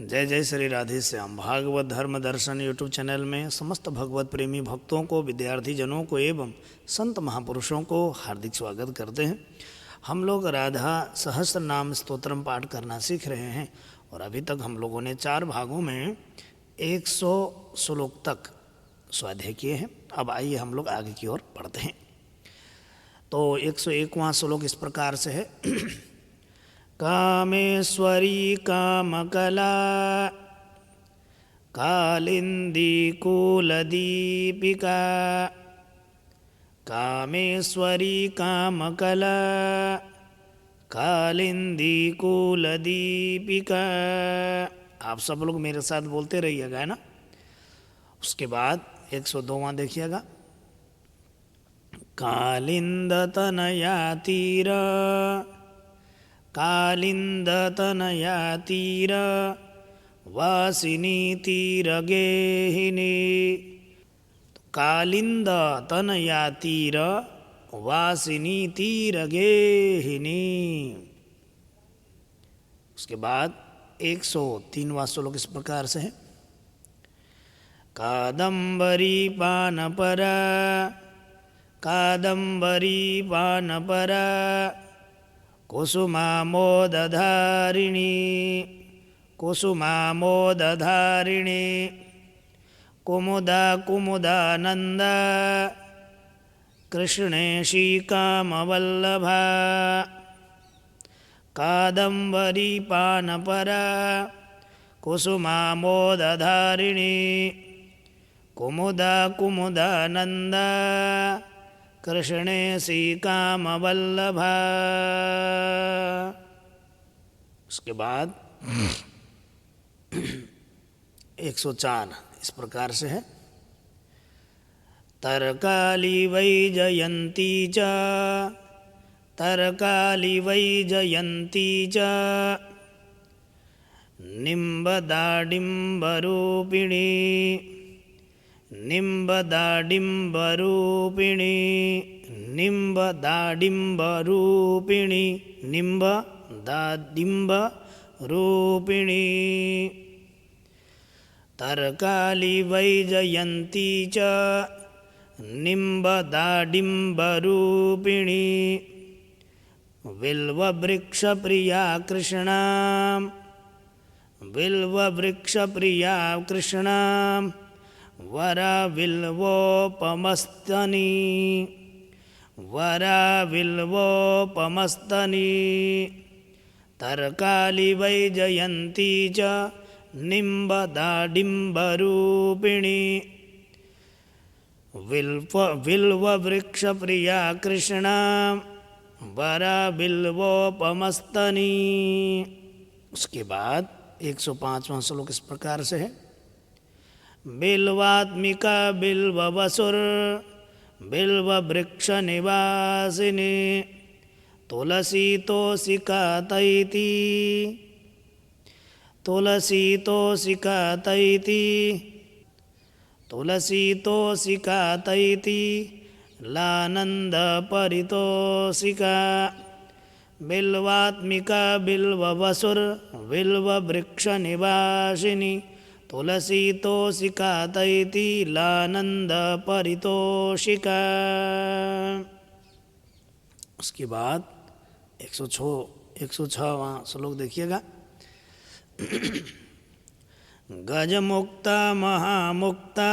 जय जय श्री राधे श्याम। भागवत धर्म दर्शन यूट्यूब चैनल में समस्त भगवत प्रेमी भक्तों को, विद्यार्थी जनों को एवं संत महापुरुषों को हार्दिक स्वागत करते हैं। हम लोग राधा सहस्त्र नाम स्तोत्रम पाठ करना सीख रहे हैं और अभी तक हम लोगों ने 4 भागों में 100 श्लोक तक स्वाध्याय किए हैं। अब आइए हम लोग आगे की ओर बढ़ते हैं। तो 101वां श्लोक इस प्रकार से है। कामेश्वरी कामकला कालिंदी कुलदीपिका। कामेश्वरी कामकला कालिंदी कुलदीपिका। आप सब लोग मेरे साथ बोलते रहिएगा, है ना। उसके बाद 102वां देखिएगा। कालिंद तनया तीर कालिंद तनया तीर वासिनी तीर गेहिनी। कालिंद तनया तीर वासिनी तीर गेहिनी। उसके बाद 103वां श्लोक इस प्रकार से है। कादंबरी पानपरा कादंबरी पानपरा कुसुमामोदधारिणी कुसुमामोदधारिणी। कुमुदा कुमुदानंद कृष्णेशी कामवल्लभा। कादंबरी पानपरा कुसुमामोदधारिणी कुमुदा कुमुदानंद कृष्णेशी कामवल्लभा। उसके बाद 104 इस प्रकार से है। तरकाली वैजयंती च तरकाली वैजयंती च निम्बदाडिम्बरूपिणी निम्बदाडिम्बरूपिणी निम्बदाडिम्बरूपिणी निम्बदाडिम्बरूपिणी। तरकाली वैजयंती च निम्बदाडिम्बरूपिणी। बिल्ववृक्षप्रिया कृष्णा बिल्ववृक्षप्रिया कृष्णा वराविल्वोपमस्तनी वराविल्वोपमस्तनी। तरकाली वैजयंती च निम्बदाडिम्बरूपिणी। बिल्ववृक्षप्रिया कृष्णा वराविल्वोपमस्तनी। उसके बाद 105वां श्लोक इस प्रकार से है। बिल्वात्मिका बिल्ववसुर बिल्ववृक्ष निवासिनी। तुलसी तोषिका तैति तुलसी तोषिका तैति तुलसी तोषिका तैति लानंद परितोषिका। बिल्वात्मिका बिल्ववसुर बिल्ववृक्ष निवासिनी तुलसी तोषिका तैति लानंद परितोषिका। उसके बाद 106वां श्लोक देखिएगा। गजमुक्ता महामुक्ता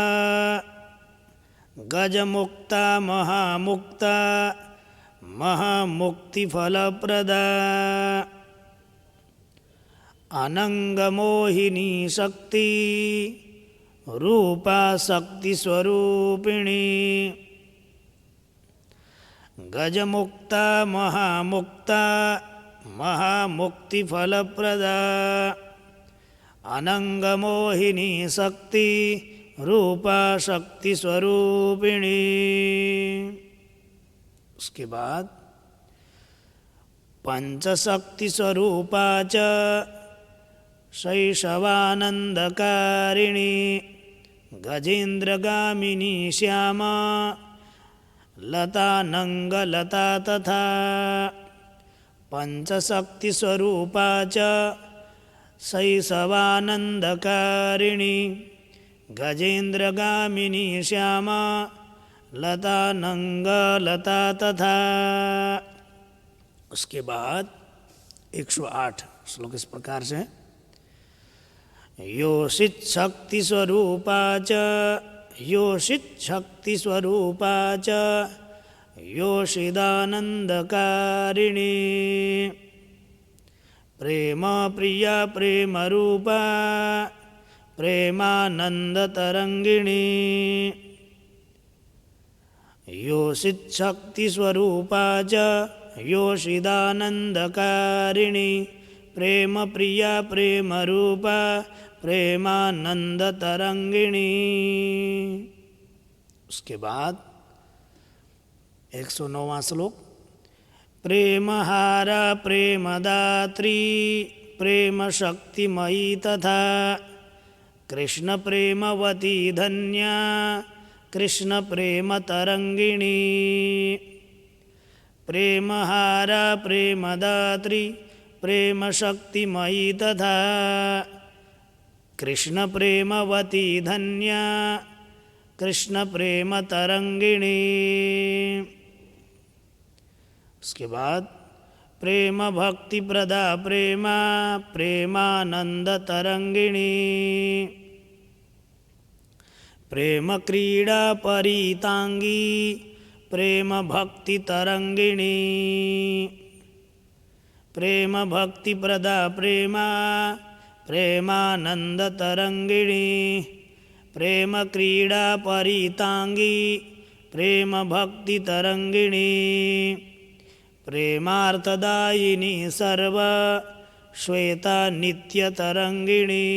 गजमुक्ता महामुक्ता महामुक्तिफलप्रदा। अनंगमोहिनी शक्ति रूपा शक्ति स्वरूपिणी। गजमुक्ता महामुक्ता महामुक्तिफलप्रदा। अनंगमोहिनी शक्ति रूपा शक्ति स्वरूपिणी। उसके बाद पंचशक्ति स्वरूपा च शैशवानंदकारिणी। गजेन्द्रगामिनी श्यामा लतानंगलता तथा। पंचशक्ति स्वरूपा च शैशवानन्दकारिणी गजेन्द्रगामिनी श्यामा लता नंगलता तथा। उसके बाद 108 श्लोक इस प्रकार से है। योषित शक्ति स्वरूपा च योषित शक्ति स्वरूपा च योषिदानंदकारिणी प्रेम प्रिया प्रेम रूपा प्रेमानंद तरंगिणी योषित शक्ति स्वरूपा च योषिदानंदकारिणी प्रेम प्रिया प्रेम रूपा प्रेमानंद तरंगिणी। उसके बाद 109वां श्लोक। प्रेमहारा प्रेमदात्री प्रेम शक्तिमयी तथा कृष्ण प्रेमवती धन्या कृष्ण प्रेम तरंगिणी प्रेमहारा प्रेमदात्री प्रेम शक्तिमयी तथा कृष्ण प्रेमवती धन्या कृष्ण प्रेम तरंगिणी। उसके बाद प्रेम भक्ति प्रदा प्रेमा प्रेमानंद तरंगिणी प्रेम क्रीड़ा परितांगी प्रेम भक्ति तरंगिणी प्रेम भक्ति प्रदा प्रेमा प्रेमानंद तरंगिणी प्रेम क्रीड़ा परितांगी प्रेम भक्ति तरंगिणी प्रेमार्थदायिनी सर्व श्वेता नित्य तरंगिणी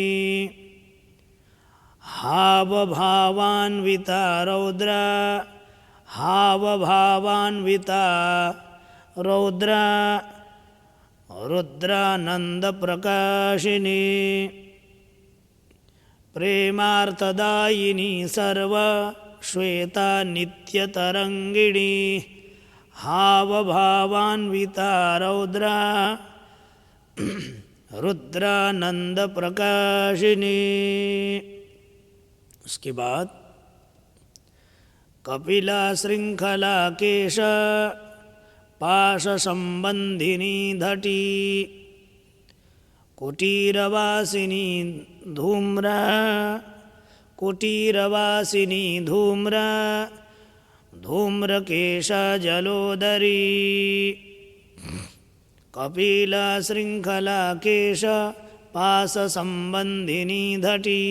हाव भावान्विता रौद्रा हाव भावान्विता रौद्रा रुद्रानंद प्रकाशिनी प्रेमार्थदायिनी सर्व श्वेता नित्य तरंगिणी हाव भावान्विता रौद्रा रुद्रानंद प्रकाशिनी। उसके बाद कपिला श्रृंखला केश पाश संबंधिनी धटी कुटीरवासिनी धूम्रा कुटीरवासिनी धूम्रा धूम्रकेश जलोदरी कपिला श्रृंखला केश पाश संबंधिनी धटी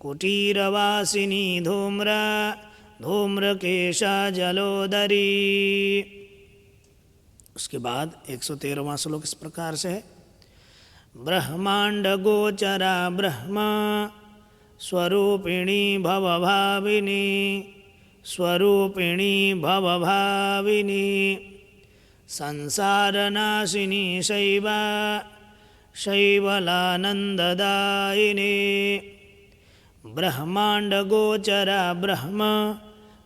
कुटीरवासिनी धूम्रा धूम्रकेश जलोदरी। उसके बाद 113वां श्लोक इस प्रकार से है। ब्रह्मांड गोचरा ब्रह्म स्वरूपिणी भवभाविनी स्वरूपिणी भवभाविनी संसारनाशिनी शैवा शैवलानंददायिनी ब्रह्मांड गोचरा ब्रह्म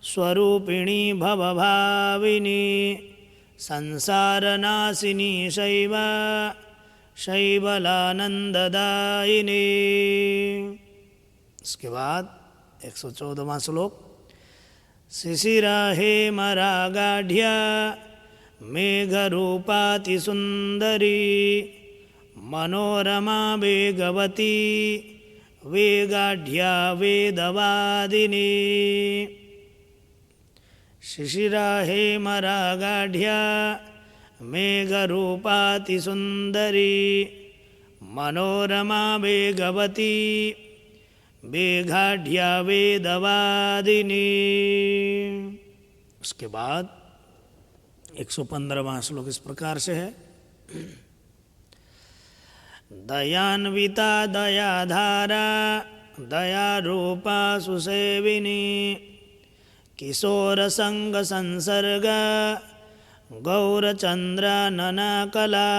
स्वरूपिणी भवभाविनी संसारनाशिनी शैवा शैवलानंददायिनी। इसके बाद 114वां श्लोक। शिशिरा हेमरागाढ्या मेघरूपाति सुंदरी मनोरमा वेगवती वेगाढ्या वेदवादिनी शिशिरा हेमरागाढ्या मेघरूपाति सुंदरी मनोरमा वेगवती वेगाढ्या वेदवादिनी। उसके बाद 115वां श्लोक इस प्रकार से है। दयान्विता दयाधारा दयारूपा सुसेविनी किशोर संग संसर्ग गौरचंद्रानना कला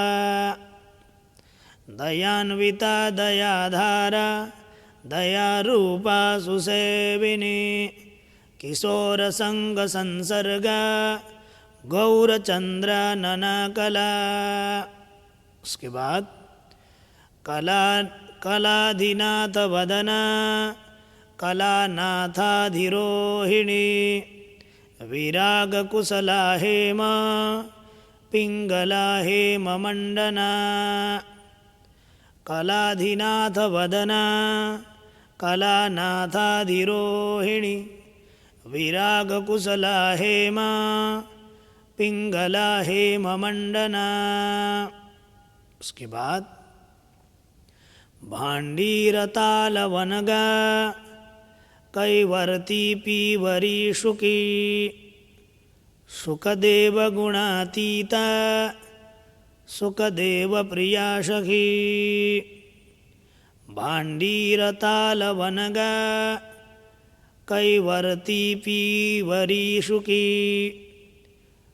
दयान्विता दयाधारा दयारूपा सुसेविनी किशोर संग संसर्ग गौरचंद्रानना कला। उसके बाद कलाधिनाथवदना कलानाथाधिरोहिणी विरागकुशला हेम पिङ्गला हेममण्डना कलाधिनाथवदना कलानाथाधिरोहिणी विरागकुशला हेम पिङ्गला हेममण्डना। उसके बाद भाण्डीरतालवनगा कैवर्ती पीवरी शुकी सुखदेव गुणातीता सुखदेव प्रिया सखी। भाण्डीरतालवनगा कैवर्ती पीवरी शुकी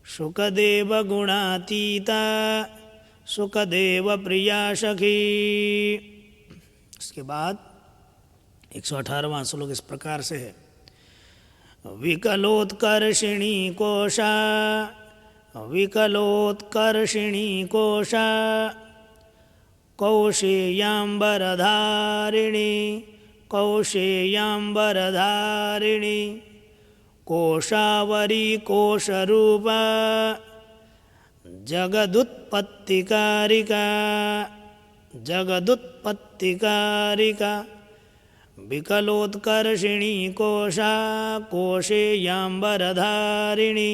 सुखदेव गुणातीता सुखदेव प्रिया सखी। इसके बाद 118वां श्लोक इस प्रकार से है। विकलोत्कर्षिणी कोशा विकलोत्कर्षिणी कोशा कौशेयाम्बरधारिणी कौशेयाम्बरधारिणी कोशावरी कोशरूपा जगदुत्पत्तिकारिका जगदुत्पत्तिकारिका। विकलोत्कर्षिणी कोशा कोशेयाम्बरधारिणी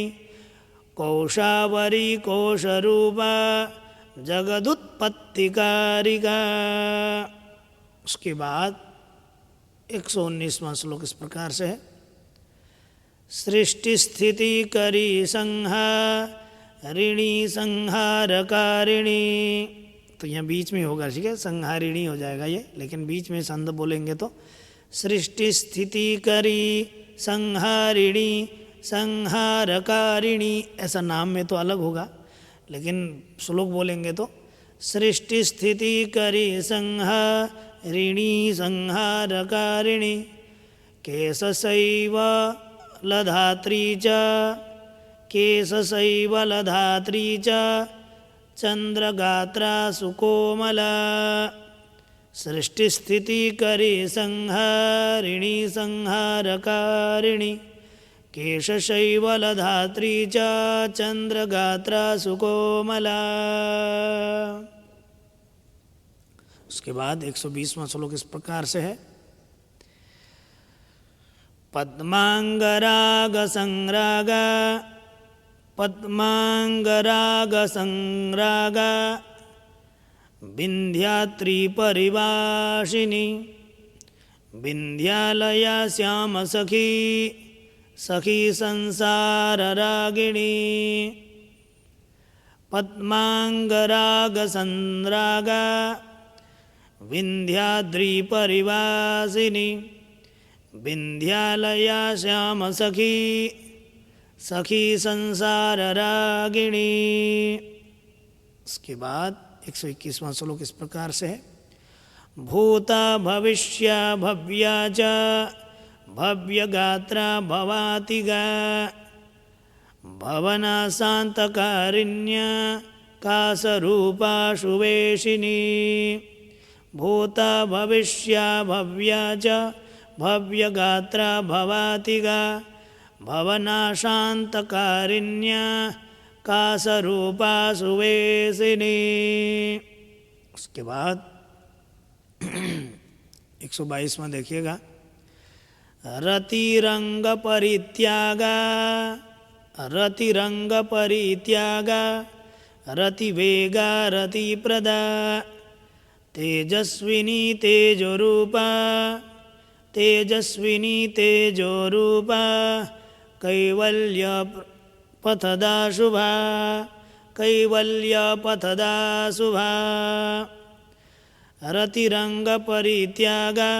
कौशावरी कोशरूपा जगदुत्पत्तिकारिका। उसके बाद 119वां श्लोक इस प्रकार से है। सृष्टि स्थिति करी संहारिणी संहारकारिणी। तो यहाँ बीच में होगा, ठीक है, संहारिणी हो जाएगा ये, लेकिन बीच में संध बोलेंगे तो सृष्टि स्थिति करी संहारिणी संहारकारिणी, ऐसा नाम में तो अलग होगा, लेकिन श्लोक बोलेंगे तो सृष्टि स्थिति करी संहारिणी संहारकारिणी केशशैव लधात्री च केशशैव लधात्री च चंद्रगात्रा सुकोमला। सृष्टि स्थिति करी संहारिणी संहारकारिणी केशशैव लधात्री च चंद्रगात्रा सुकोमला। उसके बाद 120वां श्लोक इस प्रकार से है। पद्मांगराग संरागा पद्मांगराग संरागा विंध्यात्री परिवासिनी विंध्यालया श्याम सखी सखी संसार रागिणी। पद्मांगराग संरागा विंध्याद्री परिवासिनी विंध्यालया श्याम सखी सखी संसार रागिणी। उसके बाद 121वां श्लोक इस प्रकार से है। भूता भविष्य भव्या च भव्यगात्रा भवातिगा भवना शान्तकारिण्या कासरूपा शुवेशिनी। भूता भविष्य भव्या च भव्यगात्रा भवातिगा भवना शान्तकारिण्या कासरूपा सुवेशिनी। उसके बाद 122वां देखिएगा। रतिरंग परित्यागा रतिरंग परित्यागा रतिवेगा रतिप्रदा तेजस्विनी तेजोरूपा तेजस्विनी तेजोरूपा कैवल्य पथदा शुभा कैवल्य पथदा शुभा। रतिरंग परित्यागा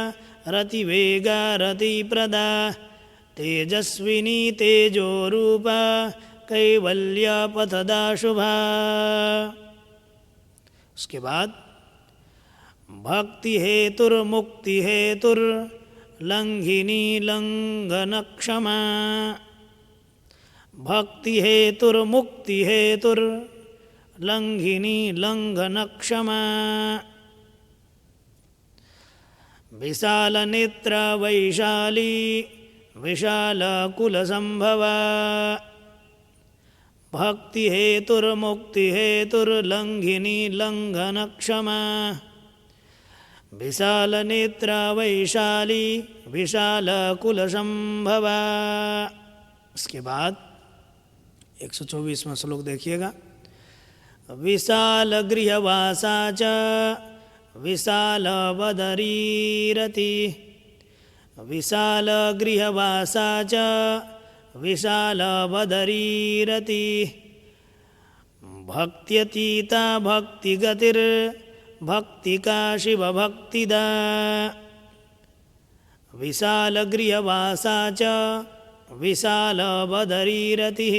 रतिवेगा रतिप्रदा तेजस्विनी तेजोरूपा कैवल्य पथदा शुभा। उसके बाद भक्ति हेतुर्मुक्ति हेतुर्लंघिनी लंघन क्षमा भक्ति हेतुर्मुक्ति हेतुर्लंघिनी लंघन क्षमा। विशालनेत्र वैशाली विशालकुलसंभवा भक्तिहेतुर्मुक्तिहेतुर्लङ्घिनी लङ्घनक्षमा विशालनेत्र वैशाली विशालकुलसंभवा। इसके बाद 124वां श्लोक देखिएगा। विशालगृहवासा च विशालबदरीरति विशालगृहवासा च विशालबदरीरति भक्त्यतीता भक्तिगतिर्भक्तिका शिवभक्तिदा विशालगृहवासा च विशालबदरीरतिः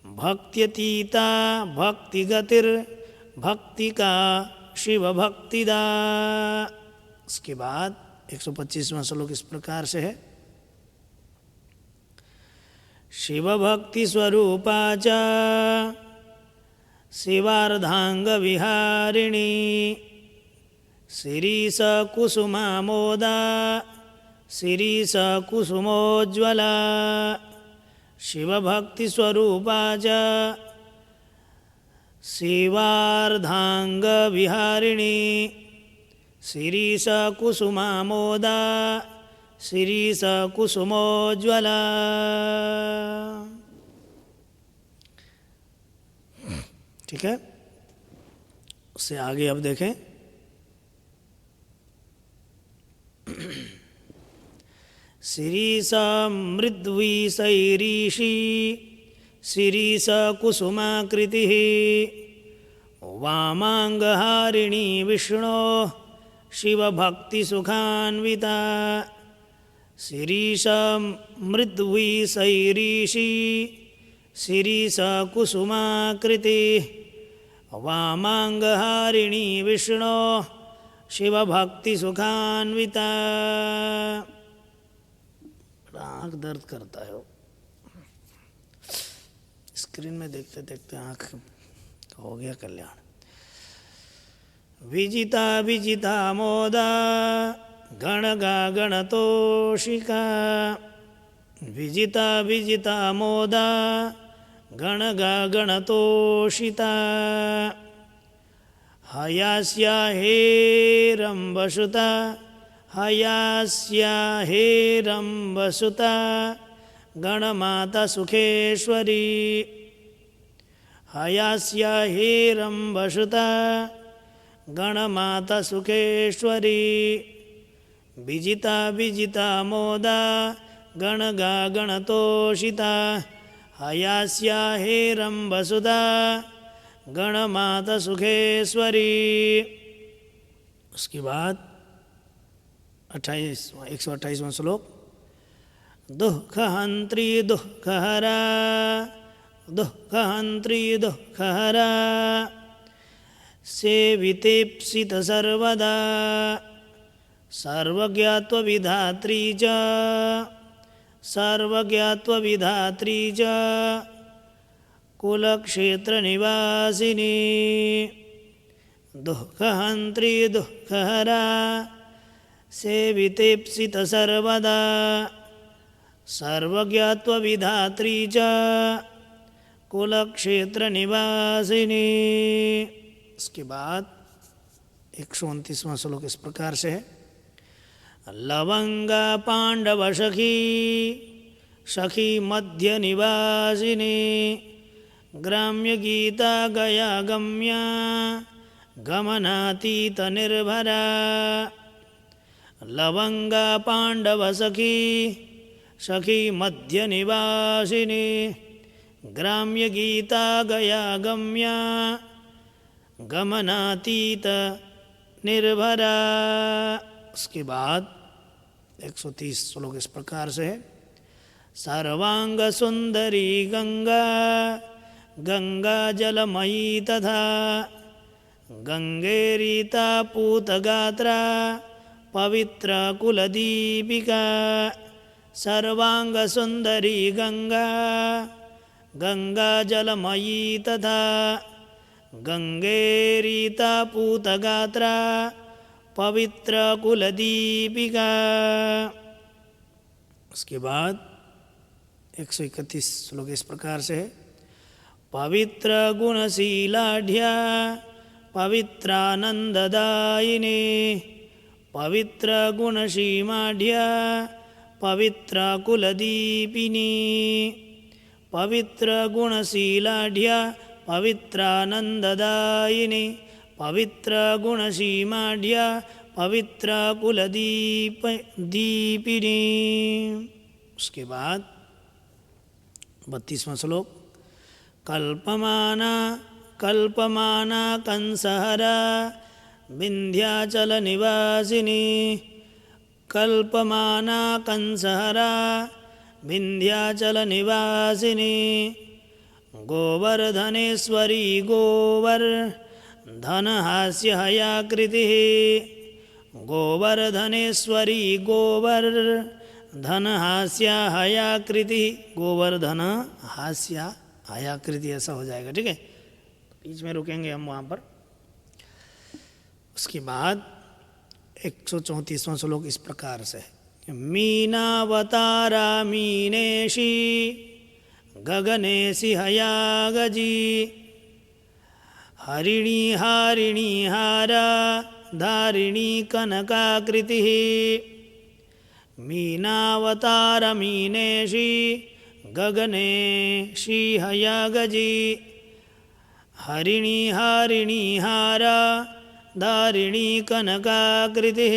भक्त्यतीता भक्तिगतिर्भक्तिका शिवभक्तिदा। इसके बाद 125वां श्लोक इस प्रकार से है। शिवभक्तिस्वरूपा च शिवार्धांगविहारिणी शिरीषकुसुमामोदा शिरीषकुसुमोज्ज्वला शिवभक्तिस्वरूपा च शिवार्धांगविहारिणी शिरीषकुसुमामोदा शिरीषकुसुमोज्ज्वला। ठीक है, उससे आगे अब देखें। शिरीषमृद्विशैरीषी शिरीषकुसुमाकृतिः वामाङ्गहारिणी विष्णो शिवभक्तिसुखान्विता शिरीषमृद्विशैरीषी शिरीषकुसुमाकृतिः वामाङ्गहारिणी विष्णो शिवभक्तिसुखान्विता। आँख दर्द करता है, स्क्रीन में देखते देखते आँख हो गया कल्याण। विजिता विजिता मोदा गणगा गणतोषिका विजिता विजिता मोदा गणगा गणतोषिता हयास्या हेरम्बसुता हयास्या हेरम्बसुता गणमाता सुखेश्वरी हयास्या हेरम्बसुता गणमाता सुखेश्वरी विजिता विजिता मोदा गणगा गणतोषिता हयास्या हेरम्बसुता गणमाता सुखेश्वरी। उसके बाद 128वां श्लोक। दुःखहन्त्री दुःखहरा दुःखहन्त्री दुःखहरा सेवितेप्सित सर्वदा सर्वज्ञत्वविधात्री च सर्वज्ञत्वविधात्री च कुलक्षेत्रनिवासिनी दुःखहन्त्री दुःखहरा सेवितेप्सित सर्वदा सर्वज्ञत्वविधात्री च कुलक्षेत्रनिवासिनी। इसके बाद 129वां श्लोक इस प्रकार से है। लवंगा पांडव सखी सखी मध्य निवासिनी ग्राम्य गीता गया गम्या गमनातीत निर्भरा लवंगा पांडव सखी सखी मध्य निवासिनी ग्राम्य गीता गया गम्या गमनातीत निर्भरा। उसके बाद 130 श्लोक इस प्रकार से है। सर्वांग सुंदरी गंगा गंगा जलमयी तथा गंगेरीता पूतगात्रा पवित्र कुलदीपिका सर्वांग सुंदरी गंगा गंगा जलमयी तथा गंगेरीता पूतगात्रा पवित्र कुलदीपिका। उसके बाद 131 श्लोक इस प्रकार से है। पवित्र गुणशीलाढ्या पवित्रानंददायिने पवित्र गुणसीमाढ्या पवित्र कुलदीपिनी पवित्र गुणशीलाढ्या पवित्रानंददायिने पवित्र गुणसीमाढ्या पवित्र कुलदीपिनी। उसके बाद 32वां श्लोक। कल्पमाना कल्पमाना कंसहरा विंध्याचल निवासिनी कल्पमाना कंसहरा विंध्याचल निवासिनी गोवर्धनेश्वरी गोवर्धनहास्य हयाकृतिः गोवर्धनेश्वरी गोवर्धनहास्य हयाकृतिः गोवर्धन हास्य हयाकृति ऐसा हो जाएगा, ठीक है। बीच में रुकेंगे हम वहाँ पर। उसके बाद 134वां श्लोक इस प्रकार से। मीनावतारा मीनेशी गगनेशी हयागजी हरिणी हारिणी हारा धारिणी कनकाकृतिः मीनावतार मीनेशी गगनेशी हयागजी हरिणी हारिणी हारा धारिणी कनकाकृतिः।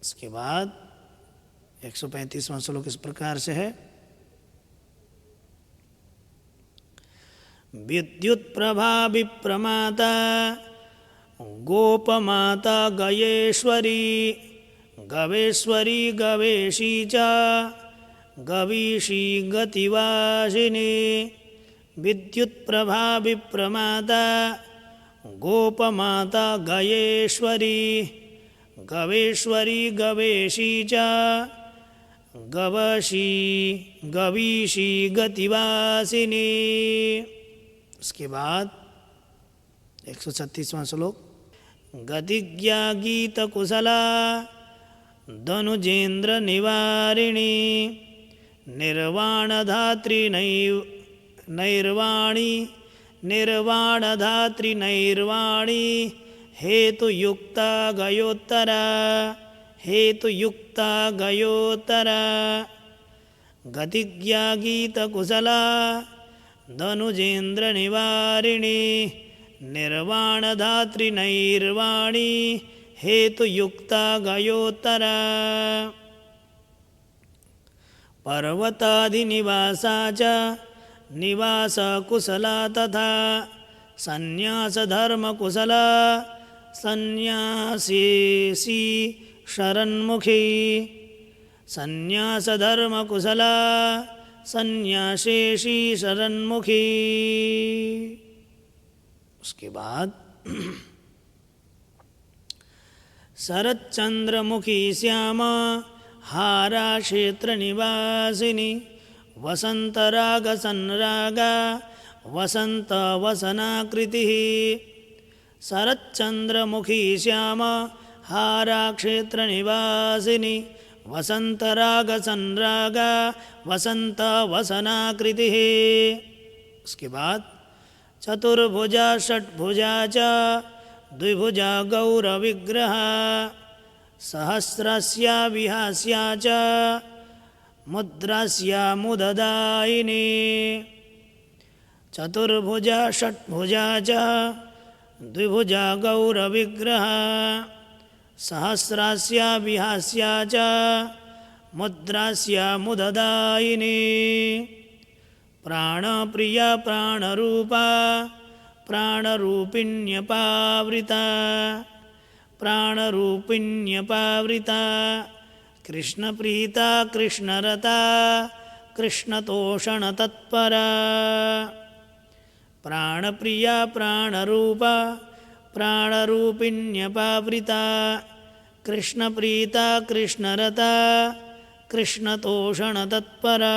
इसके बाद 135वां श्लोक इस प्रकार से है। विद्युत प्रभा विप्रमाता गोपमाता गयेश्वरी गवेश्वरी गवेशी च गवीशी गतिवासिनी विद्युत प्रभा विप्रमाता गोपमाता गयेश्वरी गवेश्वरी गवेशी च गवीशी गतिवासिनी। उसके बाद 136वां श्लोक। गतिज्ञा गीत कुशला धनुजेन्द्र निवारिणी निर्वाणधात्री नैर्वाणी निर्वाणधात्री नैर्वाणी हेतुयुक्ता गयोत्तरा हेतुयुक्ता गयोत्तरा गतिज्ञा गीतकुशला धनुजेन्द्र निवारिणी निर्वाणधात्री नैर्वाणी हेतुयुक्ता गयोत्तरा पर्वताधिनिवासा च निवासकुशला तथा संन्यासधर्मकुशला संन्यासेशी शरन्मुखी संन्यासधर्मकुशला संन्यासेशी शरन्मुखी। उसके बाद शरच्चंद्रमुखी श्याम हारा क्षेत्र निवासिनी वसंतराग संरागा वसंत वसनाकृतिः शरच्चंद्रमुखी श्याम हारा क्षेत्र निवासिनी वसंतराग संरागा वसंत वसनाकृतिः। उसके बाद चतुर्भुजा षट्भुजा च द्विभुजा गौरविग्रह सहस्रस्या विहास्या च मुद्रास्या मुददायिनी चतुर्भुजा षट्भुजा च द्विभुजा गौरविग्रह सहस्रास्या विहास्या च मुद्रास्या मुददायिनी प्राणप्रिया प्राणरूपा प्राणरूपिण्यपावृता प्राणरूपिण्यपावृता कृष्णप्रीता कृष्णरता कृष्णतोषणतत्परा प्राणप्रिया प्राणरूपा प्राणरूपिण्यपावृता कृष्णप्रीता कृष्णरता कृष्णतोषणतत्परा।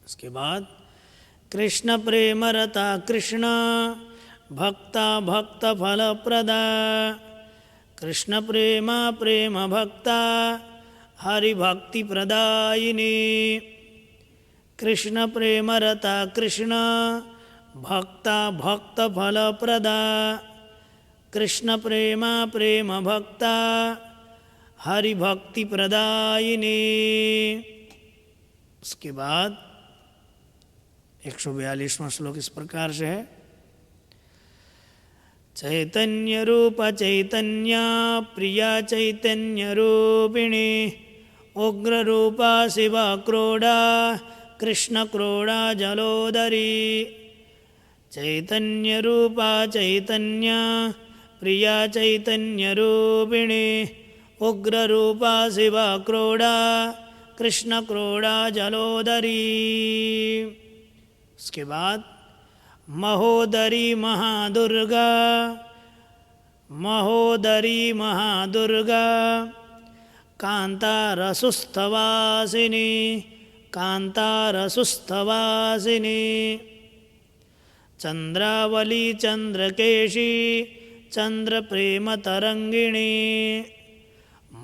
उसके बाद कृष्ण प्रेमरता कृष्ण भक्ता भक्तफलप्रदा कृष्ण प्रेमा प्रेम भक्ता हरिभक्तिप्रदायिनी कृष्ण प्रेमरता कृष्ण भक्ता भक्तफलप्रदा कृष्ण प्रेमा प्रेम भक्ता हरिभक्तिप्रदायिनी। उसके बाद 142वां श्लोक इस प्रकार से है। चैतन्य रूप चैतन्य प्रिया चैतन्य रूपिणी उग्र रूपा शिवा क्रोड़ा कृष्ण क्रोड़ा जलोदरी चैतन्य रूपा चैतन्य प्रिया चैतन्य रूपिणी उग्र रूपा शिवा क्रोड़ा कृष्ण क्रोड़ा जलोदरी। उसके बाद महोदरी महादुर्गा महोदरी महादुर्गा कांतारसुस्थवासिनी कांतारसुस्थवासिनी चंद्रावली चंद्रकेशी चंद्रप्रेमतरंगिणी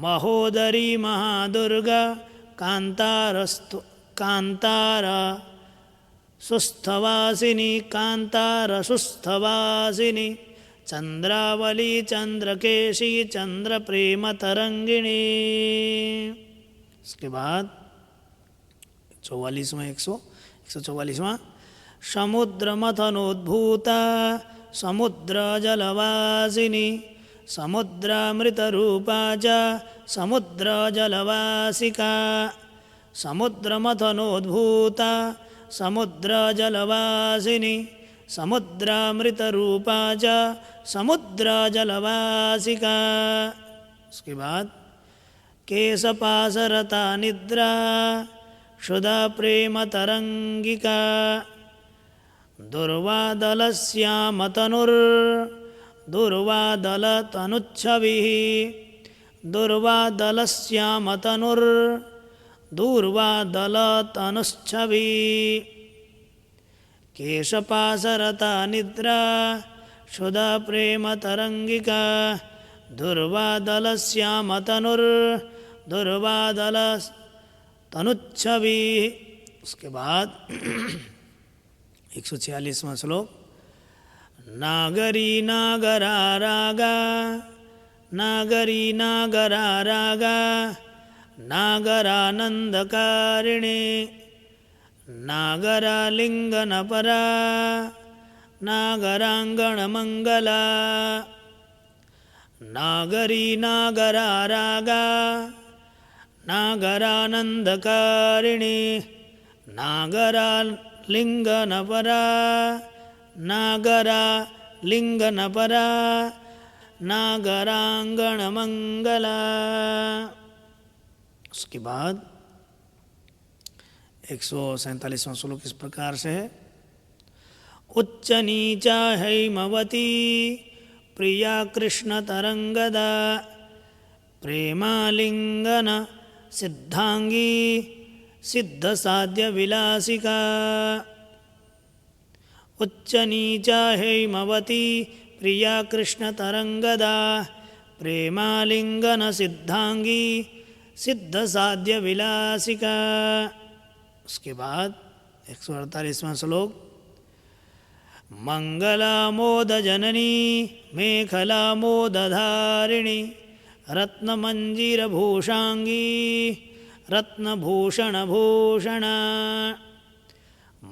महोदरी महादुर्गा कांतारसुस्थवासिनी कांतारसुस्थवासिनी चंद्रावली चंद्रकेशी चंद्रप्रेमतरंगिणी। उसके बाद 144वां समुद्रमथनोद्भूता समुद्रजलवासिनी समुद्रामृतरूपा च समुद्रजलवासिका समुद्रमथनोद्भूता समुद्रजलवासिनी समुद्रामृतरूपा च समुद्रजलवासिका। उसके बाद केशपाशरता निद्रा क्षुधा प्रेमतरंगिका दुर्वादलश्यामतनुर्दुर्वादलतनुच्छविः दुर्वादलश्यामतनुर्दुर्वादलतनुच्छविः केशपाशरता निद्रा क्षुधा प्रेमतरंगिका दुर्वादलश्यामतनुर्दुर्वादलतनुच्छविः। उसके बाद 146वां श्लोक नागरी नागरारागा नागरी नागरारागा नागरानंदकारिणी नागरालिंगनपरा नागरांगणमंगला नागरी नागरारागा नागरानंदकारिणी नागरालिंगनपरा नागरालिंगनपरा नागरांगणमंगला। उसके बाद 147वां श्लोक इस प्रकार से है उच्च नीचा हैमवती प्रिया कृष्ण तरंगदा प्रेमालिंगन सिद्धांगी सिद्ध साध्य विलासिका उच्च नीचा हैमवती प्रिया कृष्ण तरंगदा प्रेमालिंगन सिद्धांगी सिद्ध साध्य विलासिका। उसके बाद 148वां श्लोक मंगलामोद जननी मेखलामोदधारिणी रत्नमंजीरभूषांगी रत्नभूषणभूषणा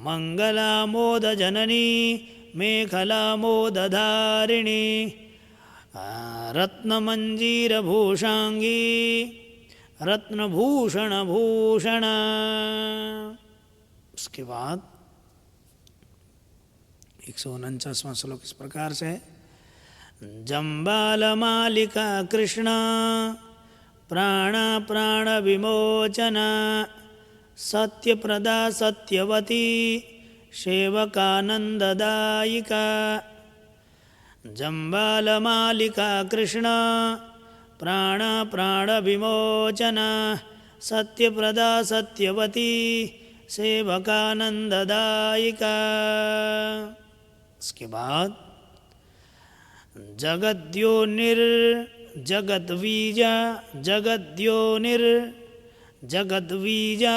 मंगलामोद जननी मेखलामोदधारिणी रत्नमंजीरभूषांगी रत्नभूषणभूषणा। उसके बाद 149वां श्लोक इस प्रकार से जम्बालमालिका कृष्ण प्राणा प्राण विमोचना सत्यप्रदा सत्यवती सेवकानंददायिका जम्बालमालिका कृष्ण प्राणा प्राण विमोचना सत्यप्रदा सत्यवती सेवकानंददायिका। उसके बाद जगद्योनिर्जगद्वीजा जगद्योनिर्जगद्वीजा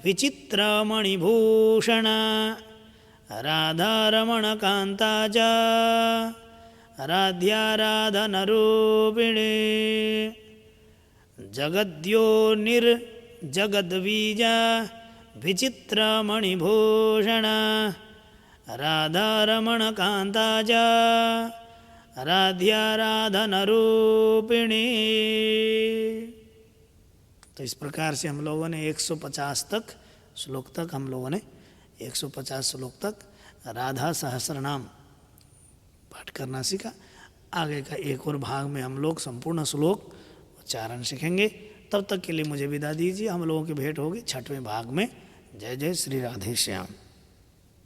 विचित्रमणिभूषणा राधारमणकान्ता च राध्याराधनरूपिणी जगद्योनिर्जगद्वीजा विचित्रमणिभूषणा राधारमणकान्ता च राध्याराधनरूपिणी। तो इस प्रकार से हम लोगों ने 150 श्लोक तक हम लोगों ने 150 श्लोक तक राधा सहस्रनाम पाठ करना सीखा। आगे का एक और भाग में हम लोग संपूर्ण श्लोक उच्चारण सीखेंगे। तब तक के लिए मुझे विदा दीजिए। हम लोगों की भेंट होगी 6वें भाग में। जय जय श्री राधे श्याम।